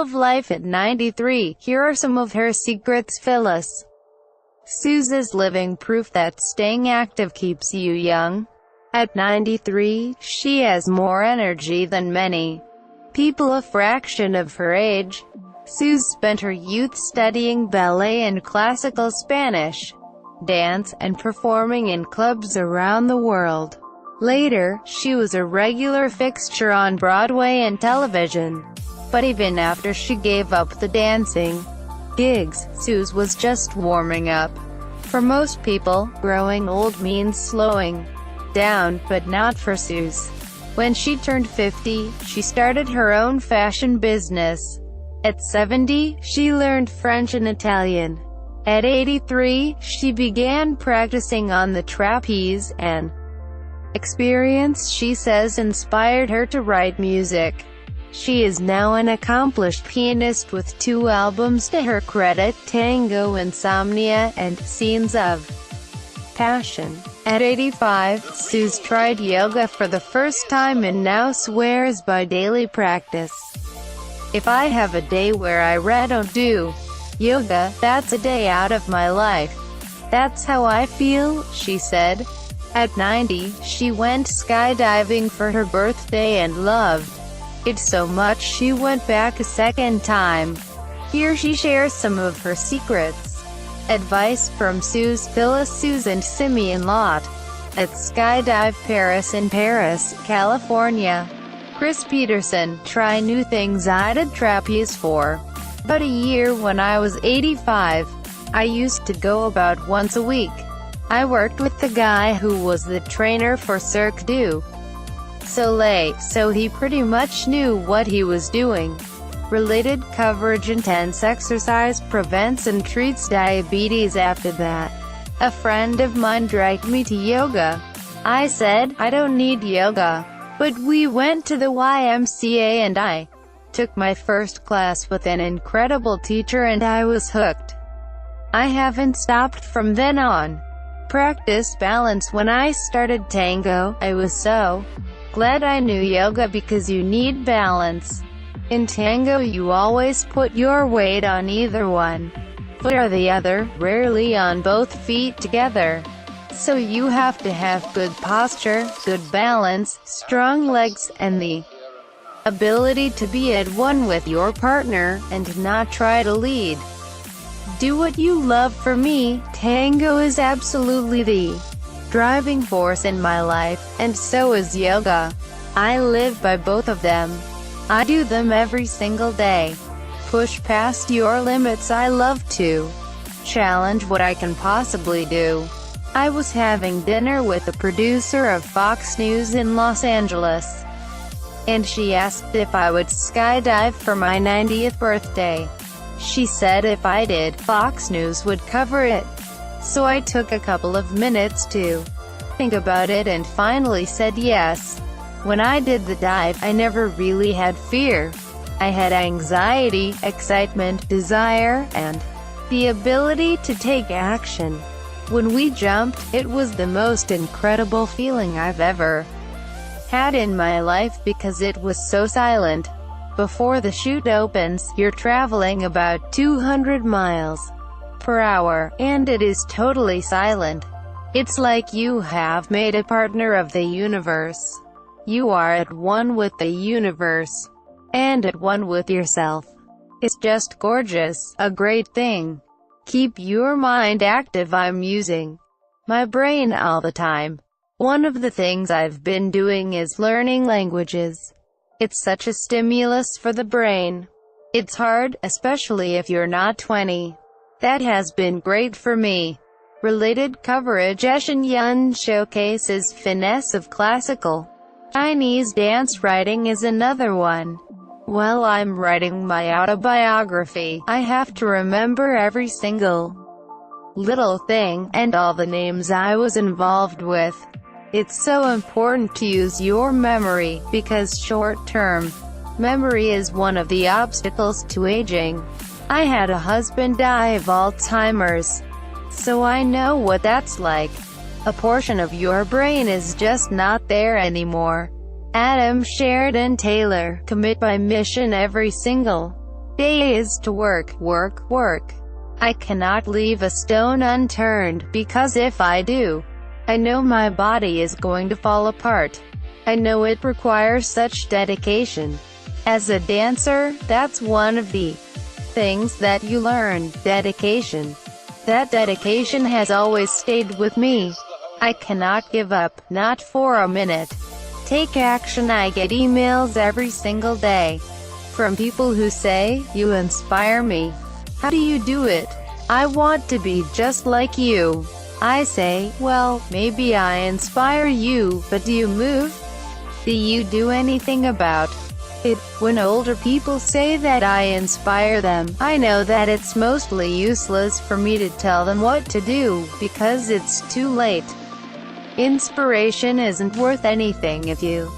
of life at 93. Here are some of her secrets. Phyllis. Suze is living proof that staying active keeps you young. At 93, she has more energy than many people a fraction of her age. Suze spent her youth studying ballet and classical Spanish dance, and performing in clubs around the world. Later, she was a regular fixture on Broadway and television. But even after she gave up the dancing gigs, Suze was just warming up. For most people, growing old means slowing down, but not for Suze. When she turned 50, she started her own fashion business. At 70, she learned French and Italian. At 83, she began practicing on the trapeze, an experience she says inspired her to write music. She is now an accomplished pianist with 2 albums to her credit, Tango Insomnia and Scenes of Passion. At 85, Suze tried yoga for the first time and now swears by daily practice. If I have a day where I don't do yoga, that's a day out of my life. That's how I feel, she said. At 90, she went skydiving for her birthday and loved it so much she went back a second time. Here she shares some of her secrets. Advice from Suze. Phyllis, Suze and Simeon Lott at Skydive Paris in Paris, California. Chris Peterson. Try new things. I did trapeze for about a year when I was 85. I used to go about once a week. I worked with the guy who was the trainer for Cirque du Soleil, so he pretty much knew what he was doing. Related coverage. Intense exercise prevents and treats diabetes. After that, a friend of mine dragged me to yoga. I said, I don't need yoga. But we went to the YMCA and I took my first class with an incredible teacher and I was hooked. I haven't stopped from then on. Practice balance. When I started tango, I was so glad I knew yoga because you need balance. In tango you always put your weight on either one foot or the other, rarely on both feet together. So you have to have good posture, good balance, strong legs, and the ability to be at one with your partner, and not try to lead. Do what you love. For me, tango is absolutely the driving force in my life, and so is yoga. I live by both of them. I do them every single day. Push past your limits. I love to challenge what I can possibly do. I was having dinner with the producer of Fox News in Los Angeles, and she asked if I would skydive for my 90th birthday. She said if I did, Fox News would cover it. So I took a couple of minutes to think about it and finally said yes. When I did the dive, I never really had fear. I had anxiety, excitement, desire, and the ability to take action. When we jumped, it was the most incredible feeling I've ever had in my life because it was so silent. Before the chute opens, you're traveling about 200 miles per hour, and it is totally silent. It's like you have made a partner of the universe. You are at one with the universe, and at one with yourself. It's just gorgeous, a great thing. Keep your mind active. I'm using my brain all the time. One of the things I've been doing is learning languages. It's such a stimulus for the brain. It's hard, especially if you're not 20. That has been great for me. Related coverage. Eshin Yun showcases finesse of classical Chinese dance. Writing is another one. While I'm writing my autobiography, I have to remember every single little thing, and all the names I was involved with. It's so important to use your memory, because short-term memory is one of the obstacles to aging. I had a husband die of Alzheimer's, so I know what that's like. A portion of your brain is just not there anymore. Adam Sheridan Taylor. Commit by mission. Every single Day is to work, work, work. I cannot leave a stone unturned, because if I do, I know my body is going to fall apart. I know it requires such dedication. As a dancer, that's one of the things that you learn, dedication. That dedication has always stayed with me. I cannot give up, not for a minute. Take action. I get emails every single day from people who say, "You inspire me. How do you do it? I want to be just like you." I say, well, maybe I inspire you, but do you move? Do you do anything about it? When older people say that I inspire them, I know that it's mostly useless for me to tell them what to do, because it's too late. Inspiration isn't worth anything if you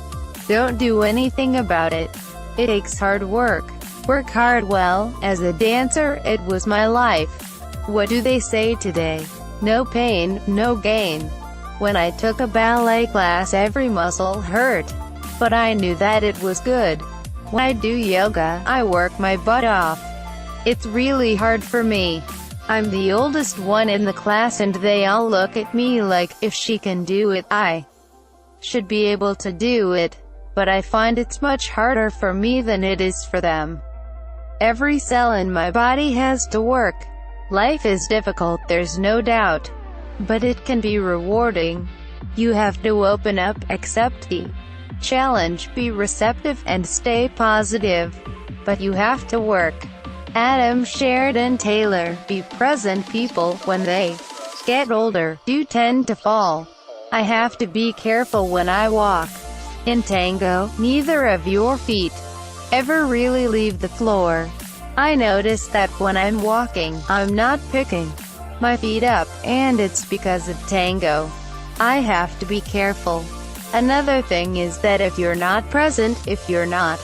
don't do anything about it. It takes hard work. Work hard. Well, as a dancer, it was my life. What do they say today? No pain, no gain. When I took a ballet class, every muscle hurt. But I knew that it was good. When I do yoga, I work my butt off. It's really hard for me. I'm the oldest one in the class and they all look at me like, if she can do it, I should be able to do it. But I find it's much harder for me than it is for them. Every cell in my body has to work. Life is difficult, there's no doubt. But it can be rewarding. You have to open up, accept the challenge, be receptive, and stay positive. But you have to work. Adam Sheridan Taylor. Be present. People, when they get older, do tend to fall. I have to be careful when I walk. In tango, neither of your feet ever really leave the floor. I notice that when I'm walking, I'm not picking my feet up, and it's because of tango. I have to be careful. Another thing is that if you're not present, if you're not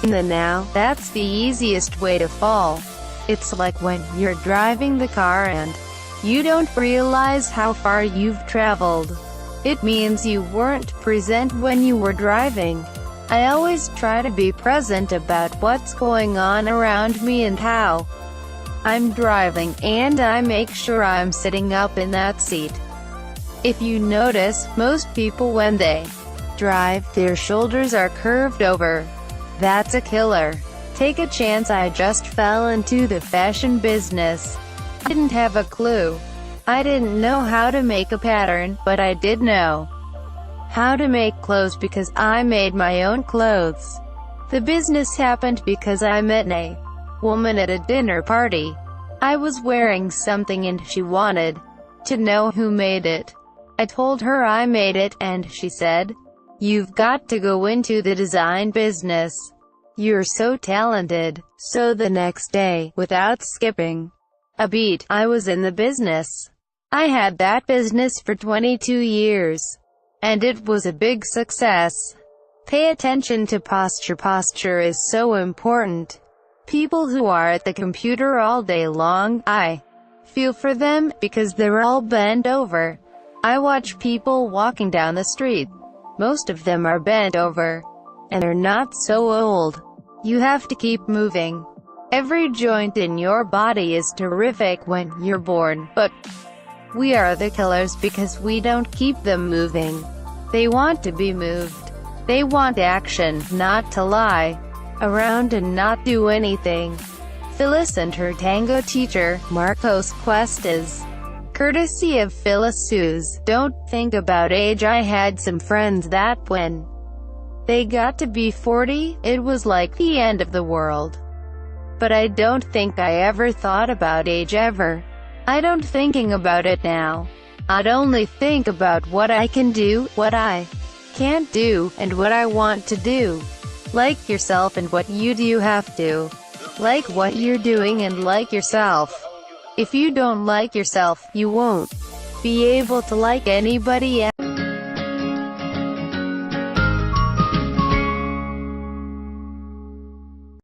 in the now, that's the easiest way to fall. It's like when you're driving the car and you don't realize how far you've traveled. It means you weren't present when you were driving. I always try to be present about what's going on around me and how I'm driving, and I make sure I'm sitting up in that seat. If you notice, most people when they drive, their shoulders are curved over. That's a killer. Take a chance. I just fell into the fashion business. I didn't have a clue. I didn't know how to make a pattern, but I did know how to make clothes because I made my own clothes. The business happened because I met a woman at a dinner party. I was wearing something and she wanted to know who made it. I told her I made it, and she said, "You've got to go into the design business. You're so talented." So the next day, without skipping a beat, I was in the business. I had that business for 22 years. And it was a big success. Pay attention to posture. Posture is so important. People who are at the computer all day long, I feel for them, because they're all bent over. I watch people walking down the street. Most of them are bent over. And they're not so old. You have to keep moving. Every joint in your body is terrific when you're born, but we are the killers because we don't keep them moving. They want to be moved. They want action, not to lie around and not do anything. Phyllis and her tango teacher, Marcos Cuestas. Courtesy of Phyllis. Don't think about age. I had some friends that when they got to be 40, it was like the end of the world. But I don't think I ever thought about age ever. I don't thinking about it now. I'd only think about what I can do, what I can't do, and what I want to do. Like yourself and what you do. You have to like what you're doing and like yourself. If you don't like yourself, you won't be able to like anybody else.